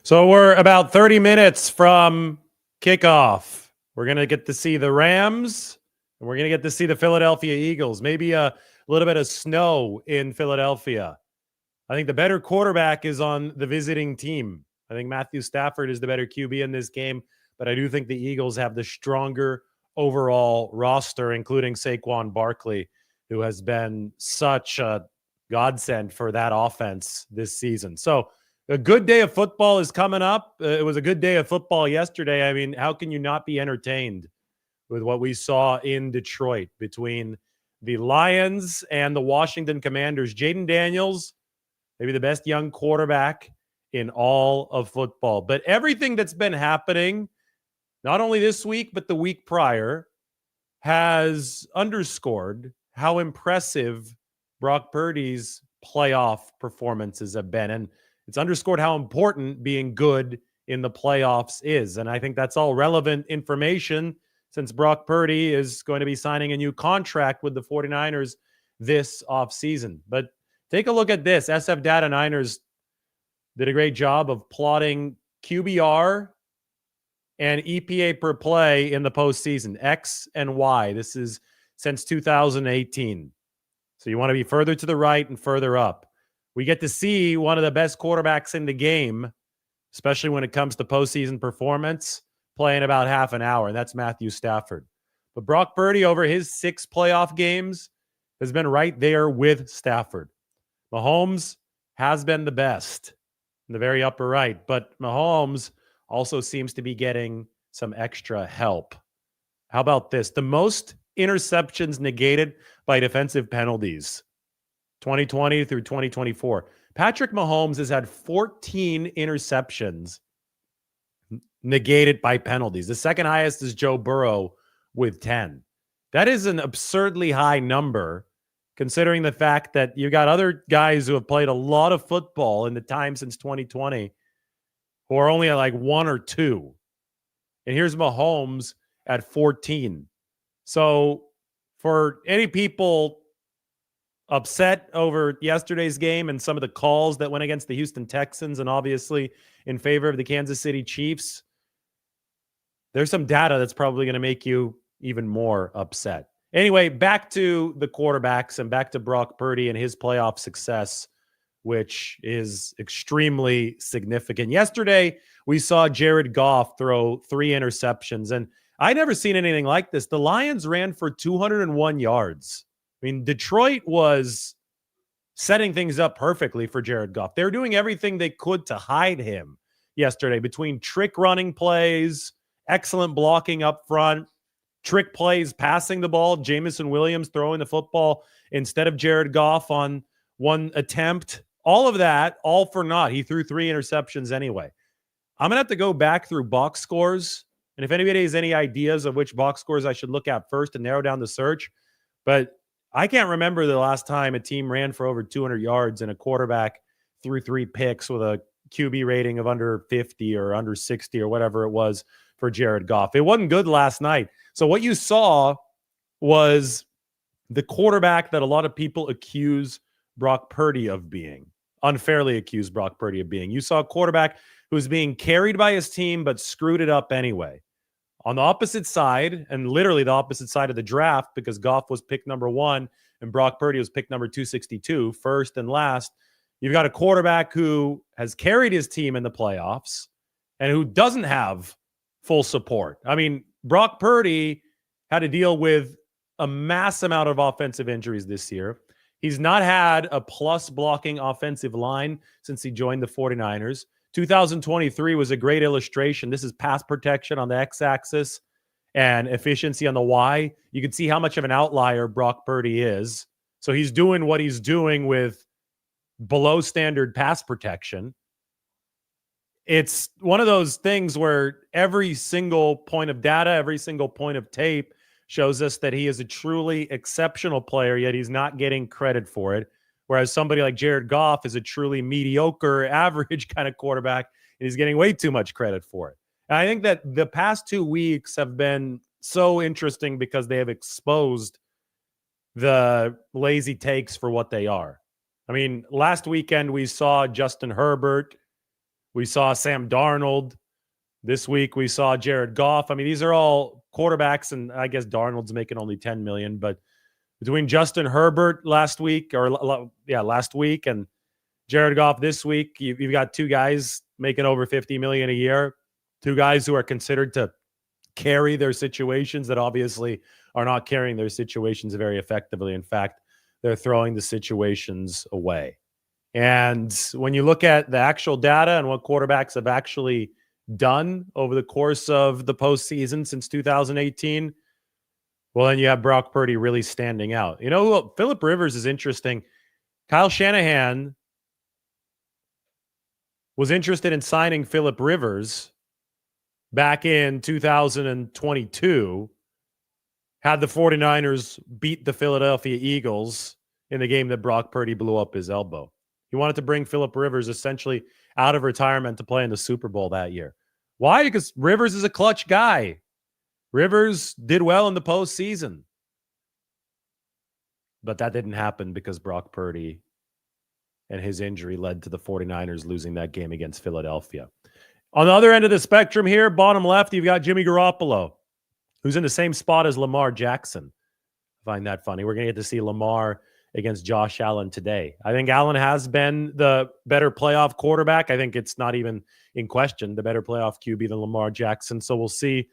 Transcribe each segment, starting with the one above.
So we're about 30 minutes from kickoff. We're going to get to see the Rams, and we're going to get to see the Philadelphia Eagles. Maybe a little bit of snow in Philadelphia. I think the better quarterback is on the visiting team. I think Matthew Stafford is the better QB in this game, but I do think the Eagles have the stronger overall roster, including Saquon Barkley, who has been such a godsend for that offense this season. So a good day of football is coming up. It was a good day of football yesterday. I mean, how can you not be entertained with what we saw in Detroit between the Lions and the Washington Commanders? Jaden Daniels, maybe the best young quarterback in all of football. But everything that's been happening, not only this week, but the week prior, has underscored how impressive Brock Purdy's playoff performances have been. And it's underscored how important being good in the playoffs is. And I think that's all relevant information since Brock Purdy is going to be signing a new contract with the 49ers this offseason. But take a look at this. SF Data Niners did a great job of plotting QBR and EPA per play in the postseason, X and Y. This is since 2018. So you want to be further to the right and further up. We get to see one of the best quarterbacks in the game, especially when it comes to postseason performance, play in about half an hour, and that's Matthew Stafford. But Brock Purdy, over his 6 playoff games, has been right there with Stafford. Mahomes has been the best in the very upper right, but Mahomes also seems to be getting some extra help. How about this? The most interceptions negated by defensive penalties, 2020 through 2024. Patrick Mahomes has had 14 interceptions negated by penalties. The second highest is Joe Burrow with 10. That is an absurdly high number, considering the fact that you got other guys who have played a lot of football in the time since 2020 who are only at like 1 or 2. And here's Mahomes at 14. So for any people upset over yesterday's game and some of the calls that went against the Houston Texans and obviously in favor of the Kansas City Chiefs, there's some data that's probably going to make you even more upset. Anyway, back to the quarterbacks and back to Brock Purdy and his playoff success, which is extremely significant. Yesterday, we saw Jared Goff throw 3 interceptions, and I'd never seen anything like this. The Lions ran for 201 yards. I mean, Detroit was setting things up perfectly for Jared Goff. They were doing everything they could to hide him yesterday between trick running plays, excellent blocking up front, trick plays, passing the ball, Jamison Williams throwing the football instead of Jared Goff on one attempt. All of that, all for naught. He threw 3 interceptions anyway. I'm going to have to go back through box scores. And if anybody has any ideas of which box scores I should look at first and narrow down the search, but I can't remember the last time a team ran for over 200 yards and a quarterback threw 3 picks with a QB rating of under 50 or under 60 or whatever it was for Jared Goff. It wasn't good last night. So what you saw was the quarterback that a lot of people accuse Brock Purdy of being, unfairly accuse Brock Purdy of being. You saw a quarterback who was being carried by his team but screwed it up anyway. On the opposite side, and literally the opposite side of the draft, because Goff was pick number 1 and Brock Purdy was pick number 262, first and last, you've got a quarterback who has carried his team in the playoffs and who doesn't have full support. I mean, Brock Purdy had to deal with a mass amount of offensive injuries this year. He's not had a plus blocking offensive line since he joined the 49ers. 2023 was a great illustration. This is pass protection on the x-axis and efficiency on the y. You can see how much of an outlier Brock Purdy is. So he's doing what he's doing with below standard pass protection. It's one of those things where every single point of data, every single point of tape shows us that he is a truly exceptional player, yet he's not getting credit for it. Whereas somebody like Jared Goff is a truly mediocre, average kind of quarterback, and he's getting way too much credit for it. And I think that the past 2 weeks have been so interesting because they have exposed the lazy takes for what they are. I mean, last weekend we saw Justin Herbert We saw Sam Darnold. This week we saw Jared Goff. I mean, these are all quarterbacks, and I guess Darnold's making only $10 million. But between Justin Herbert last week, and Jared Goff this week, you've got two guys making over $50 million a year. Two guys who are considered to carry their situations that obviously are not carrying their situations very effectively. In fact, they're throwing the situations away. And when you look at the actual data and what quarterbacks have actually done over the course of the postseason since 2018, well, then you have Brock Purdy really standing out. You know, Phillip Rivers is interesting. Kyle Shanahan was interested in signing Phillip Rivers back in 2022, had the 49ers beat the Philadelphia Eagles in the game that Brock Purdy blew up his elbow. He wanted to bring Phillip Rivers essentially out of retirement to play in the Super Bowl that year. Why? Because Rivers is a clutch guy. Rivers did well in the postseason. But that didn't happen because Brock Purdy and his injury led to the 49ers losing that game against Philadelphia. On the other end of the spectrum here, bottom left, you've got Jimmy Garoppolo, who's in the same spot as Lamar Jackson. I find that funny. We're going to get to see Lamar against Josh Allen today. I think Allen has been the better playoff quarterback. I think it's not even in question, the better playoff QB than Lamar Jackson. So we'll see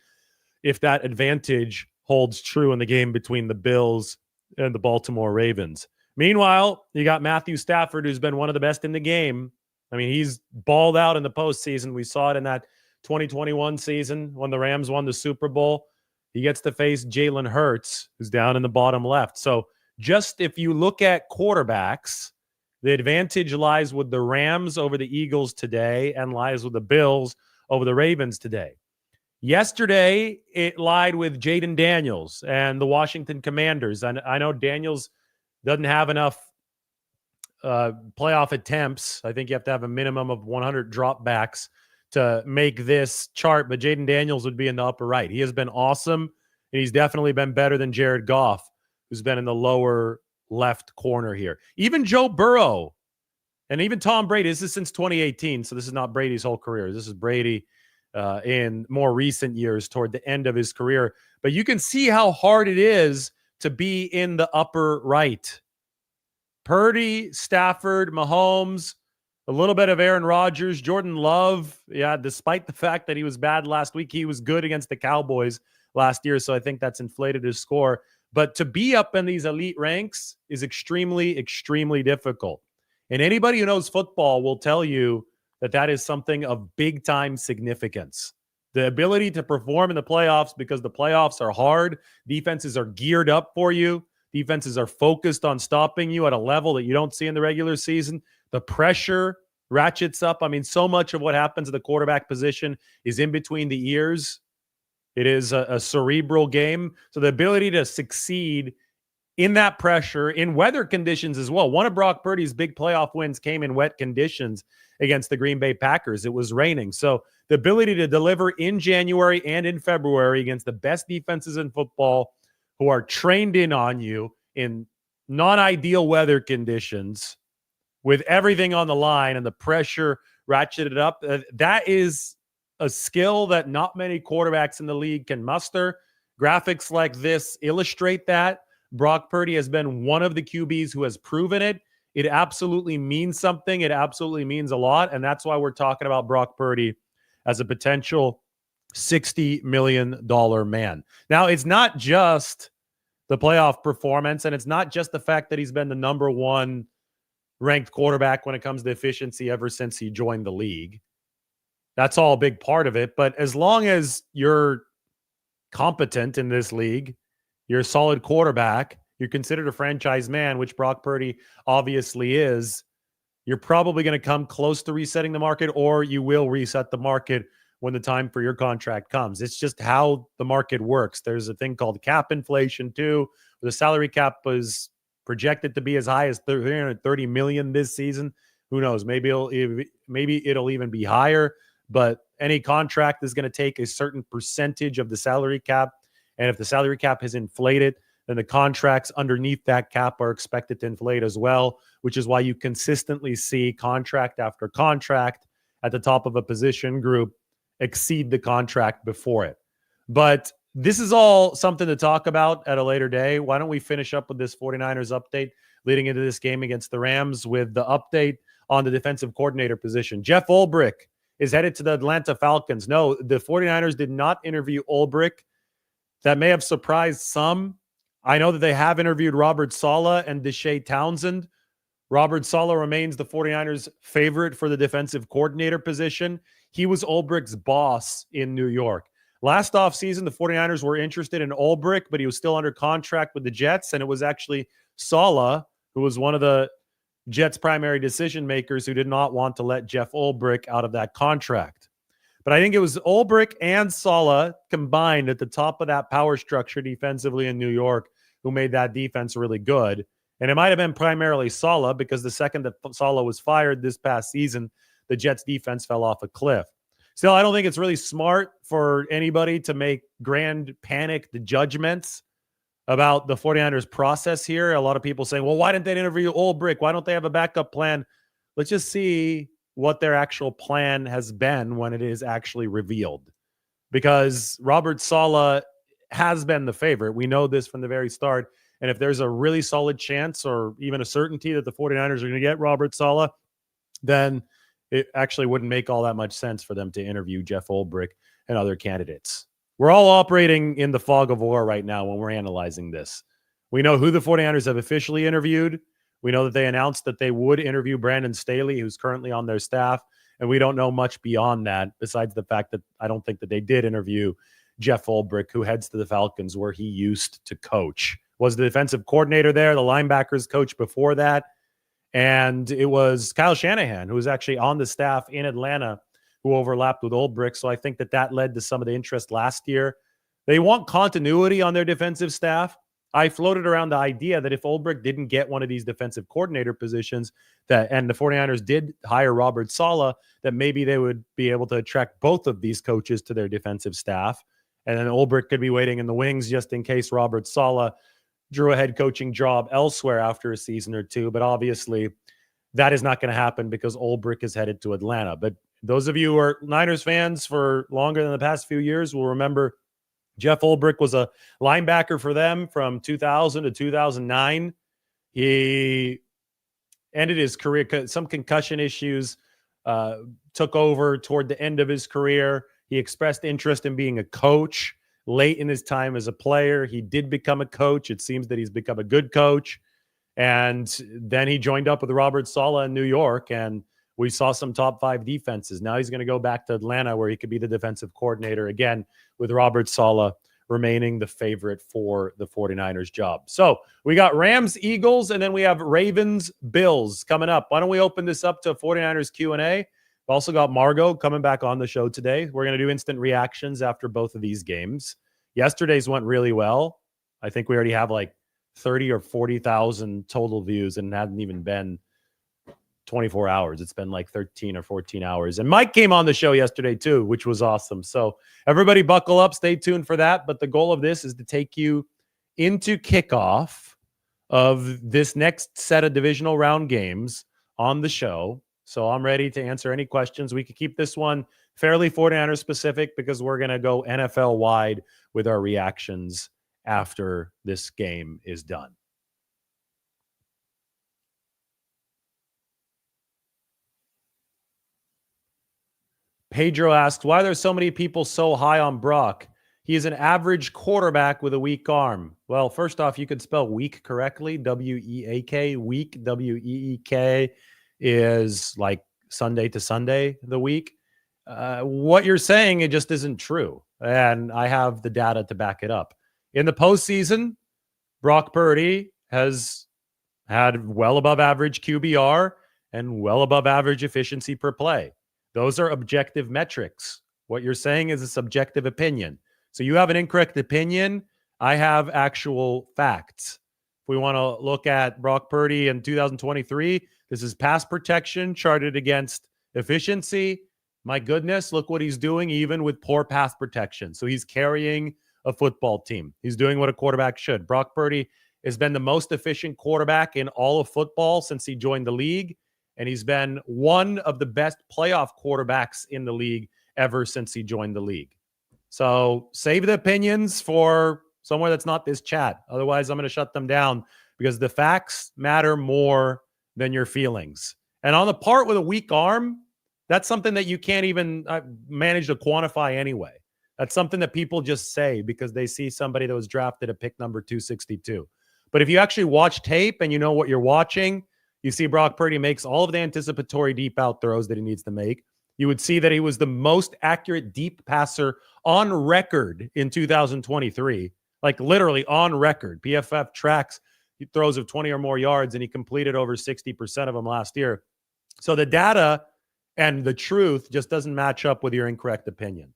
if that advantage holds true in the game between the Bills and the Baltimore Ravens. Meanwhile, you got Matthew Stafford, who's been one of the best in the game. I mean, he's balled out in the postseason. We saw it in that 2021 season when the Rams won the Super Bowl. He gets to face Jalen Hurts, who's down in the bottom left. So just if you look at quarterbacks, the advantage lies with the Rams over the Eagles today and lies with the Bills over the Ravens today. Yesterday, it lied with Jaden Daniels and the Washington Commanders. And I know Daniels doesn't have enough playoff attempts. I think you have to have a minimum of 100 dropbacks to make this chart, but Jaden Daniels would be in the upper right. He has been awesome, and he's definitely been better than Jared Goff, who's been in the lower left corner here. Even Joe Burrow and even Tom Brady, this is since 2018, so this is not Brady's whole career. This is Brady in more recent years toward the end of his career. But you can see how hard it is to be in the upper right. Purdy, Stafford, Mahomes, a little bit of Aaron Rodgers, Jordan Love. Yeah, despite the fact that he was bad last week, he was good against the Cowboys last year, so I think that's inflated his score. But to be up in these elite ranks is extremely, extremely difficult. And anybody who knows football will tell you that that is something of big-time significance. The ability to perform in the playoffs, because the playoffs are hard, defenses are geared up for you, defenses are focused on stopping you at a level that you don't see in the regular season. The pressure ratchets up. I mean, so much of what happens at the quarterback position is in between the ears. It is a cerebral game. So the ability to succeed in that pressure, in weather conditions as well. One of Brock Purdy's big playoff wins came in wet conditions against the Green Bay Packers. It was raining. So the ability to deliver in January and in February against the best defenses in football who are trained in on you in non-ideal weather conditions with everything on the line and the pressure ratcheted up, that is a skill that not many quarterbacks in the league can muster. Graphics like this illustrate that. Brock Purdy has been one of the QBs who has proven it. It absolutely means something. It absolutely means a lot. And that's why we're talking about Brock Purdy as a potential $60 million man. Now, it's not just the playoff performance, and it's not just the fact that he's been the number one ranked quarterback when it comes to efficiency ever since he joined the league. That's all a big part of it. But as long as you're competent in this league, you're a solid quarterback, you're considered a franchise man, which Brock Purdy obviously is, you're probably going to come close to resetting the market, or you will reset the market when the time for your contract comes. It's just how the market works. There's a thing called cap inflation too. The salary cap was projected to be as high as $330 million this season. Who knows? Maybe it'll even be higher. But any contract is going to take a certain percentage of the salary cap. And if the salary cap is inflated, then the contracts underneath that cap are expected to inflate as well, which is why you consistently see contract after contract at the top of a position group exceed the contract before it. But this is all something to talk about at a later day. Why don't we finish up with this 49ers update leading into this game against the Rams with the update on the defensive coordinator position. Jeff Ulbrich is headed to the Atlanta Falcons. No, the 49ers did not interview Ulbrich. That may have surprised some. I know that they have interviewed Robert Saleh and Deshae Townsend. Robert Saleh remains the 49ers' favorite for the defensive coordinator position. He was Ulbrich's boss in New York. Last offseason, the 49ers were interested in Ulbrich, but he was still under contract with the Jets, and it was actually Saleh, who was one of the Jets' primary decision makers, who did not want to let Jeff Ulbrich out of that contract. But I think it was Ulbrich and Saleh combined at the top of that power structure defensively in New York who made that defense really good. And it might have been primarily Saleh, because the second that Saleh was fired this past season, the Jets defense fell off a cliff. Still, I don't think it's really smart for anybody to make grand panicked judgments about the 49ers process here. A lot of people saying, well, why didn't they interview Ulbrich? Why don't they have a backup plan? Let's just see what their actual plan has been when it is actually revealed. Because Robert Saleh has been the favorite. We know this from the very start. And if there's a really solid chance or even a certainty that the 49ers are going to get Robert Saleh, then it actually wouldn't make all that much sense for them to interview Jeff Ulbrich and other candidates. We're all operating in the fog of war right now when we're analyzing this. We know who the 49ers have officially interviewed. We know that they announced that they would interview Brandon Staley, who's currently on their staff. And we don't know much beyond that, besides the fact that I don't think that they did interview Jeff Ulbrich, who heads to the Falcons, where he used to coach. Was the defensive coordinator there, the linebackers coach before that. And it was Kyle Shanahan, who was actually on the staff in Atlanta, who overlapped with Ulbrich. So I think that that led to some of the interest last year. They want continuity on their defensive staff. I floated around the idea that if Ulbrich didn't get one of these defensive coordinator positions, and the 49ers did hire Robert Saleh, that maybe they would be able to attract both of these coaches to their defensive staff. And then Ulbrich could be waiting in the wings just in case Robert Saleh drew a head coaching job elsewhere after a season or two. But obviously that is not going to happen because Ulbrich is headed to Atlanta. But those of you who are Niners fans for longer than the past few years will remember Jeff Ulbrich was a linebacker for them from 2000 to 2009. He ended his career, some concussion issues, took over toward the end of his career. He expressed interest in being a coach late in his time as a player. He did become a coach. It seems that he's become a good coach. And then he joined up with Robert Saleh in New York, and we saw some top 5 defenses. Now he's going to go back to Atlanta, where he could be the defensive coordinator again, with Robert Saleh remaining the favorite for the 49ers job. So we got Rams, Eagles, and then we have Ravens, Bills coming up. Why don't we open this up to 49ers Q&A? We've also got Margot coming back on the show today. We're going to do instant reactions after both of these games. Yesterday's went really well. I think we already have like 30 or 40,000 total views, and it hasn't even been 24 hours. It's been like 13 or 14 hours. And Mike came on the show yesterday too, which was awesome. So everybody buckle up, stay tuned for that. But the goal of this is to take you into kickoff of this next set of divisional round games on the show. So I'm ready to answer any questions. We could keep this one fairly 49ers specific because we're going to go NFL wide with our reactions after this game is done. Pedro asks, why are there so many people so high on Brock? He is an average quarterback with a weak arm. Well, first off, you could spell weak correctly. W-E-A-K, weak, W-E-E-K is like Sunday to Sunday, the week. What you're saying, it just isn't true. And I have the data to back it up. In the postseason, Brock Purdy has had well above average QBR and well above average efficiency per play. Those are objective metrics. What you're saying is a subjective opinion. So you have an incorrect opinion. I have actual facts. If we want to look at Brock Purdy in 2023, this is pass protection charted against efficiency. My goodness, look what he's doing even with poor pass protection. So he's carrying a football team. He's doing what a quarterback should. Brock Purdy has been the most efficient quarterback in all of football since he joined the league. And he's been one of the best playoff quarterbacks in the league ever since he joined the league. So save the opinions for somewhere that's not this chat. Otherwise, I'm going to shut them down because the facts matter more than your feelings. And on the part with a weak arm, that's something that you can't even manage to quantify anyway. That's something that people just say because they see somebody that was drafted at pick number 262. But if you actually watch tape and you know what you're watching, you see Brock Purdy makes all of the anticipatory deep out throws that he needs to make. You would see that he was the most accurate deep passer on record in 2023, like literally on record. PFF tracks throws of 20 or more yards, and he completed over 60% of them last year. So the data and the truth just doesn't match up with your incorrect opinion.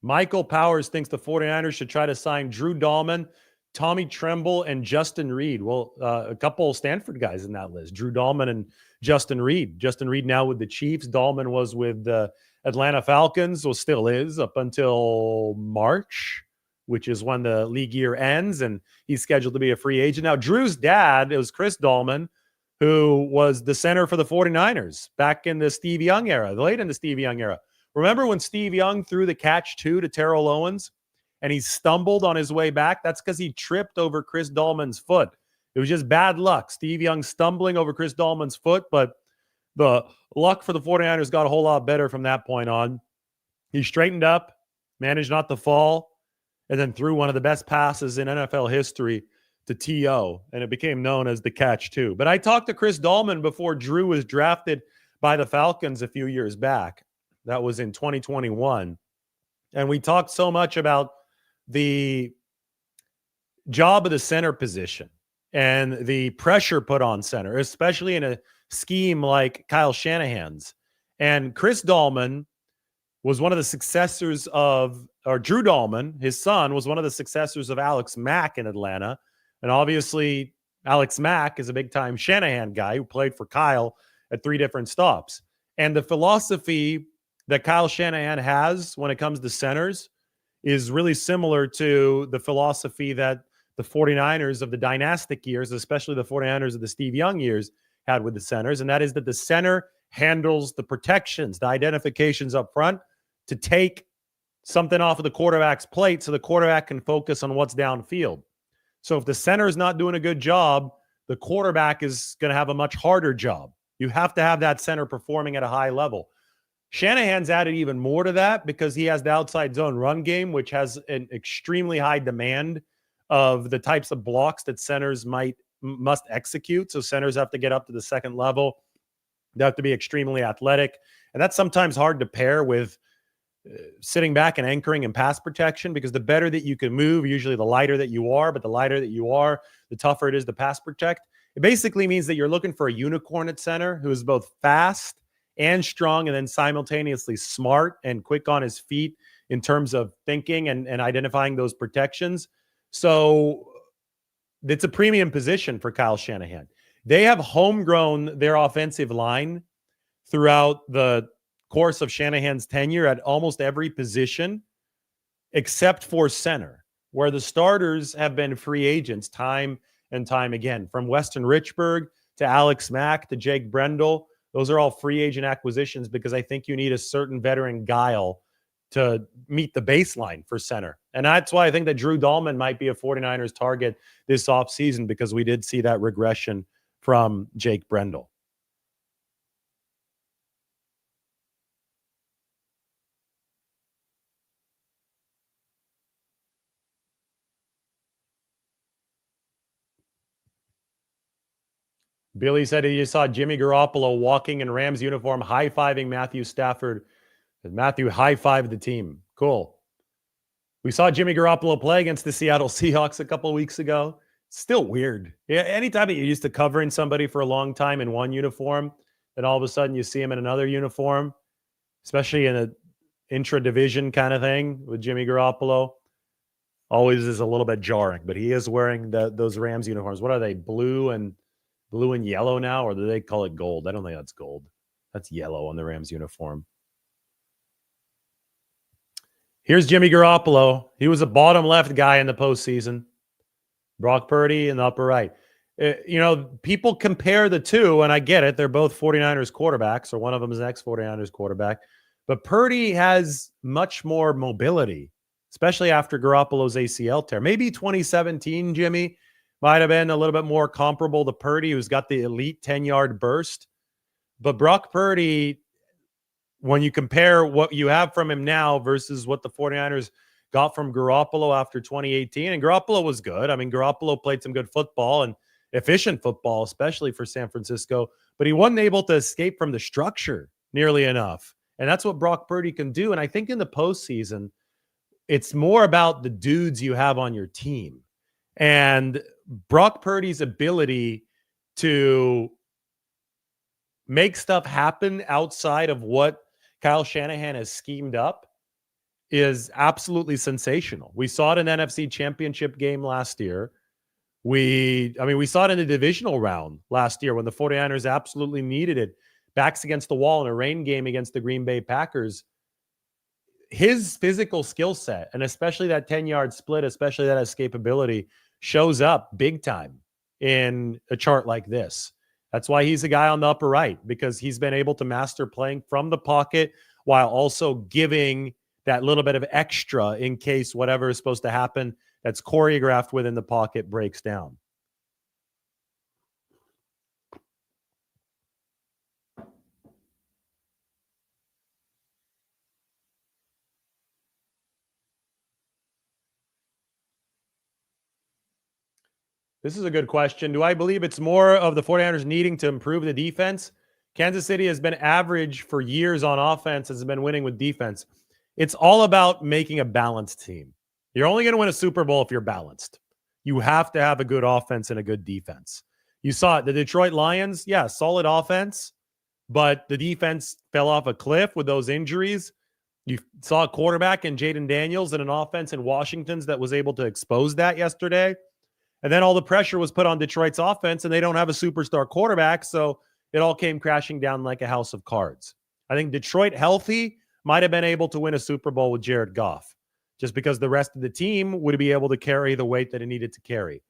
Michael Powers thinks the 49ers should try to sign Drew Dahlman, Tommy Tremble, and Justin Reed. Well, a couple Stanford guys in that list, Drew Dahlman and Justin Reed. Justin Reed now with the Chiefs. Dahlman was with the Atlanta Falcons, or still is, up until March, which is when the league year ends, and he's scheduled to be a free agent. Now, Drew's dad, it was Chris Dahlman, who was the center for the 49ers back in the Steve Young era, late in the Steve Young era. Remember when Steve Young threw the catch-2 to Terrell Owens and he stumbled on his way back? That's because he tripped over Chris Dahlman's foot. It was just bad luck. Steve Young stumbling over Chris Dahlman's foot, but the luck for the 49ers got a whole lot better from that point on. He straightened up, managed not to fall, and then threw one of the best passes in NFL history to T.O., and it became known as the catch-2. But I talked to Chris Dahlman before Drew was drafted by the Falcons a few years back. That was in 2021. And we talked so much about the job of the center position and the pressure put on center, especially in a scheme like Kyle Shanahan's. And Chris Dahlman was one of the successors of, or Drew Dahlman, his son, was one of the successors of Alex Mack in Atlanta. And obviously, Alex Mack is a big-time Shanahan guy who played for Kyle at 3 different stops. And the philosophy that Kyle Shanahan has when it comes to centers is really similar to the philosophy that the 49ers of the dynastic years, especially the 49ers of the Steve Young years, had with the centers. And that is that the center handles the protections, the identifications up front to take something off of the quarterback's plate so the quarterback can focus on what's downfield. So if the center is not doing a good job, the quarterback is going to have a much harder job. You have to have that center performing at a high level. Shanahan's added even more to that because he has the outside zone run game, which has an extremely high demand of the types of blocks that centers must execute. So centers have to get up to the second level. They have to be extremely athletic. And that's sometimes hard to pair with sitting back and anchoring in pass protection, because the better that you can move, usually the lighter that you are, but the lighter that you are, the tougher it is to pass protect. It basically means that you're looking for a unicorn at center who is both fast and strong and then simultaneously smart and quick on his feet in terms of thinking and identifying those protections. So it's a premium position for Kyle Shanahan. They have homegrown their offensive line throughout the course of Shanahan's tenure at almost every position except for center, where the starters have been free agents time and time again. From Weston Richburg to Alex Mack to Jake Brendel, those are all free agent acquisitions because I think you need a certain veteran guile to meet the baseline for center. And that's why I think that Drew Dahlman might be a 49ers target this offseason, because we did see that regression from Jake Brendel. Billy said he just saw Jimmy Garoppolo walking in Rams uniform, high-fiving Matthew Stafford. And Matthew high-fived the team. Cool. We saw Jimmy Garoppolo play against the Seattle Seahawks a couple of weeks ago. Still weird. Yeah, anytime that you're used to covering somebody for a long time in one uniform, then all of a sudden you see him in another uniform, especially in an intra-division kind of thing with Jimmy Garoppolo, always is a little bit jarring. But he is wearing those Rams uniforms. What are they, blue and yellow now, or do they call it gold? I don't think that's gold. That's yellow on the Rams uniform. Here's Jimmy Garoppolo. He was a bottom left guy in the postseason. Brock Purdy in the upper right. People compare the two, and I get it. They're both 49ers quarterbacks, or one of them is an ex-49ers quarterback. But Purdy has much more mobility, especially after Garoppolo's ACL tear. Maybe 2017, Jimmy, might have been a little bit more comparable to Purdy, who's got the elite 10-yard burst. But Brock Purdy, when you compare what you have from him now versus what the 49ers got from Garoppolo after 2018, and Garoppolo was good. I mean, Garoppolo played some good football and efficient football, especially for San Francisco, but he wasn't able to escape from the structure nearly enough. And that's what Brock Purdy can do. And I think in the postseason, it's more about the dudes you have on your team. And Brock Purdy's ability to make stuff happen outside of what Kyle Shanahan has schemed up is absolutely sensational. We saw it in an NFC Championship game last year. We saw it in the divisional round last year when the 49ers absolutely needed it. Backs against the wall in a rain game against the Green Bay Packers. His physical skill set, and especially that 10-yard split, especially that escapability, shows up big time in a chart like this. That's why he's a guy on the upper right, because he's been able to master playing from the pocket while also giving that little bit of extra in case whatever is supposed to happen that's choreographed within the pocket breaks down. This is a good question. Do I believe it's more of the 49ers needing to improve the defense? Kansas City has been average for years on offense, has been winning with defense. It's all about making a balanced team. You're only going to win a Super Bowl if you're balanced. You have to have a good offense and a good defense. You saw it. The Detroit Lions, yeah, solid offense, but the defense fell off a cliff with those injuries. You saw a quarterback in Jaden Daniels and an offense in Washington's that was able to expose that yesterday. And then all the pressure was put on Detroit's offense, and they don't have a superstar quarterback, so it all came crashing down like a house of cards. I think Detroit healthy might have been able to win a Super Bowl with Jared Goff, just because the rest of the team would be able to carry the weight that it needed to carry.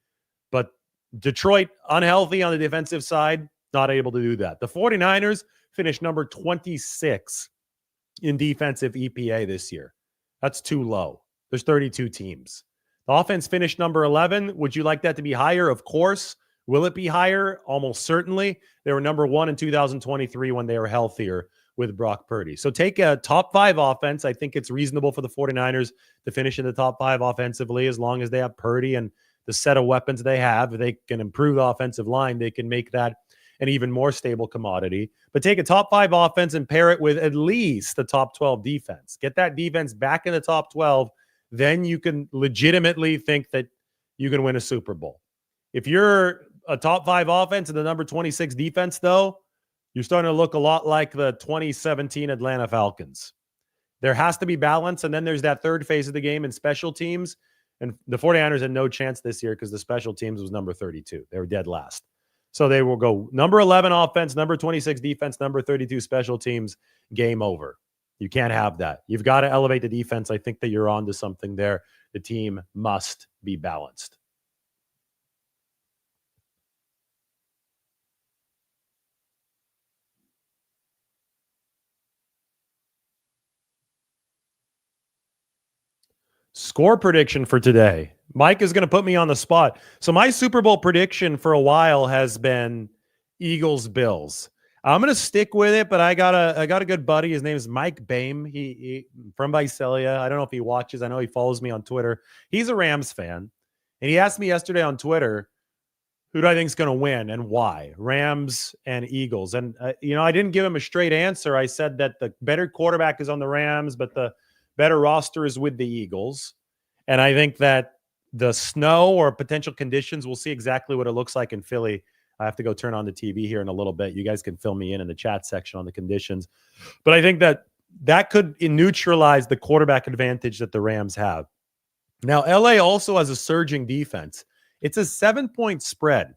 But Detroit, unhealthy on the defensive side, not able to do that. The 49ers finished number 26 in defensive EPA this year. That's too low. There's 32 teams. The offense finished number 11. Would you like that to be higher? Of course. Will it be higher? Almost certainly. They were number 1 in 2023 when they were healthier with Brock Purdy. So take a top 5 offense. I think it's reasonable for the 49ers to finish in the top 5 offensively as long as they have Purdy and the set of weapons they have. If they can improve the offensive line, they can make that an even more stable commodity. But take a top 5 offense and pair it with at least the top 12 defense. Get that defense back in the top 12. Then you can legitimately think that you can win a Super Bowl. If you're a top 5 offense and the number 26 defense, though, you're starting to look a lot like the 2017 Atlanta Falcons. There has to be balance, and then there's that third phase of the game in special teams. And the 49ers had no chance this year because the special teams was number 32. They were dead last. So they will go number 11 offense, number 26 defense, number 32 special teams, game over. You can't have that. You've got to elevate the defense. I think that you're on to something there. The team must be balanced. Score prediction for today. Mike is going to put me on the spot. So my Super Bowl prediction for a while has been Eagles-Bills. I'm going to stick with it, but I got a good buddy. His name is Mike Boehm. He from Visalia. I don't know if he watches. I know he follows me on Twitter. He's a Rams fan. And he asked me yesterday on Twitter, who do I think is going to win and why? Rams and Eagles. And, I didn't give him a straight answer. I said that the better quarterback is on the Rams, but the better roster is with the Eagles. And I think that the snow or potential conditions, we'll see exactly what it looks like in Philly. I have to go turn on the TV here in a little bit. You guys can fill me in the chat section on the conditions. But I think that could neutralize the quarterback advantage that the Rams have. Now, LA also has a surging defense. It's a 7-point spread.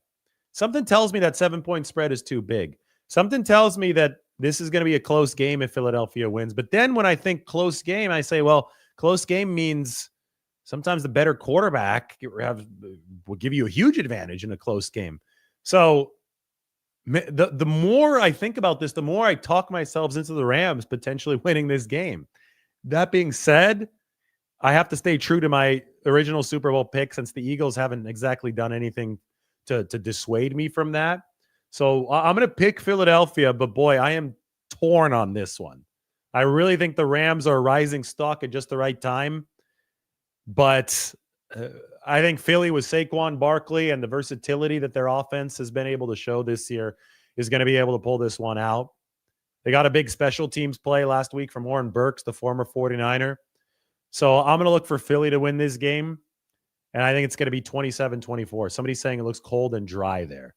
Something tells me that 7-point spread is too big. Something tells me that this is going to be a close game if Philadelphia wins. But then when I think close game, I say, well, close game means sometimes the better quarterback will give you a huge advantage in a close game. So the more I think about this, the more I talk myself into the Rams potentially winning this game. That being said, I have to stay true to my original Super Bowl pick since the Eagles haven't exactly done anything to dissuade me from that. So I'm going to pick Philadelphia, but boy, I am torn on this one. I really think the Rams are a rising stock at just the right time, but I think Philly with Saquon Barkley and the versatility that their offense has been able to show this year is going to be able to pull this one out. They got a big special teams play last week from Warren Burks, the former 49er. So I'm going to look for Philly to win this game, and I think it's going to be 27-24. Somebody's saying it looks cold and dry there.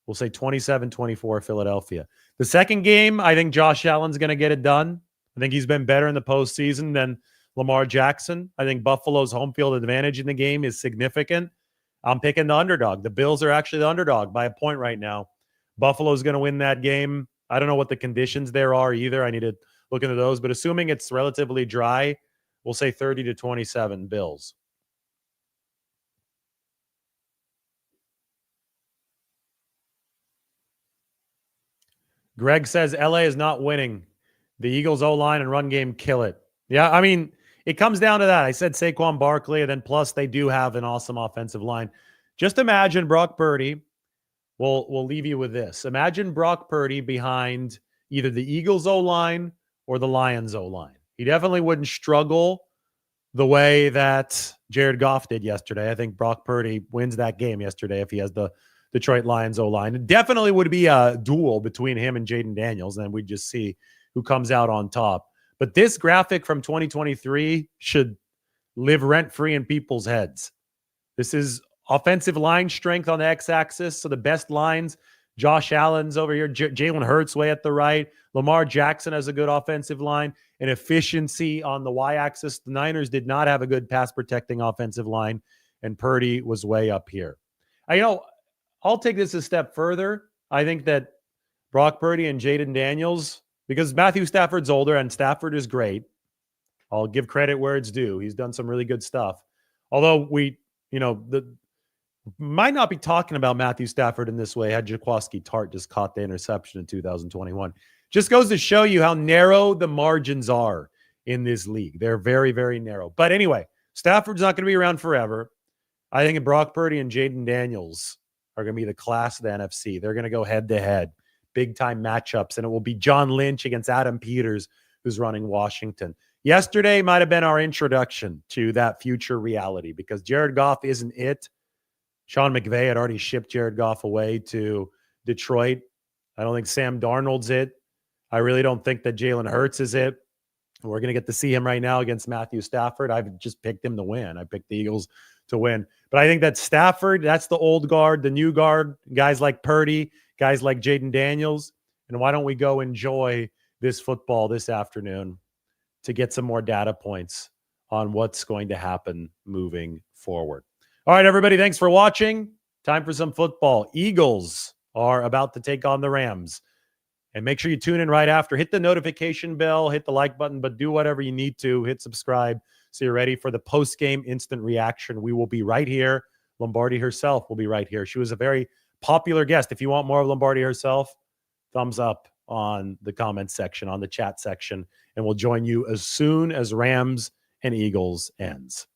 We'll say 27-24 Philadelphia. The second game, I think Josh Allen's going to get it done. I think he's been better in the postseason than Lamar Jackson. I think Buffalo's home field advantage in the game is significant. I'm picking the underdog. The Bills are actually the underdog by a point right now. Buffalo's going to win that game. I don't know what the conditions there are either. I need to look into those. But assuming it's relatively dry, we'll say 30-27 Bills. Greg says LA is not winning. The Eagles O-line and run game kill it. Yeah, I mean, it comes down to that. I said Saquon Barkley, and then plus they do have an awesome offensive line. Just imagine Brock Purdy. We'll leave you with this. Imagine Brock Purdy behind either the Eagles O-line or the Lions O-line. He definitely wouldn't struggle the way that Jared Goff did yesterday. I think Brock Purdy wins that game yesterday if he has the Detroit Lions O-line. It definitely would be a duel between him and Jaden Daniels, and we'd just see who comes out on top. But this graphic from 2023 should live rent-free in people's heads. This is offensive line strength on the x-axis, so the best lines. Josh Allen's over here. Jalen Hurts way at the right. Lamar Jackson has a good offensive line. And efficiency on the y-axis. The Niners did not have a good pass-protecting offensive line, and Purdy was way up here. I'll take this a step further. I think that Brock Purdy and Jaden Daniels, because Matthew Stafford's older and Stafford is great. I'll give credit where it's due. He's done some really good stuff. Although might not be talking about Matthew Stafford in this way had Jaquiski Tartt just caught the interception in 2021. Just goes to show you how narrow the margins are in this league. They're very, very narrow. But anyway, Stafford's not going to be around forever. I think Brock Purdy and Jaden Daniels are going to be the class of the NFC. They're going to go head-to-head, big-time matchups, and it will be John Lynch against Adam Peters, who's running Washington. Yesterday might have been our introduction to that future reality because Jared Goff isn't it. Sean McVay had already shipped Jared Goff away to Detroit. I don't think Sam Darnold's it. I really don't think that Jalen Hurts is it. We're going to get to see him right now against Matthew Stafford. I've just picked him to win. I picked the Eagles to win. But I think that Stafford, that's the old guard, the new guard, guys like Purdy, guys like Jaden Daniels. And why don't we go enjoy this football this afternoon to get some more data points on what's going to happen moving forward. All right, everybody, thanks for watching. Time for some football. Eagles are about to take on the Rams. And make sure you tune in right after. Hit the notification bell, hit the like button, but do whatever you need to. Hit subscribe so you're ready for the post-game instant reaction. We will be right here. Lombardi herself will be right here. She was a very popular guest. If you want more of Lombardi herself, thumbs up on the comment section, on the chat section, and we'll join you as soon as Rams and Eagles ends.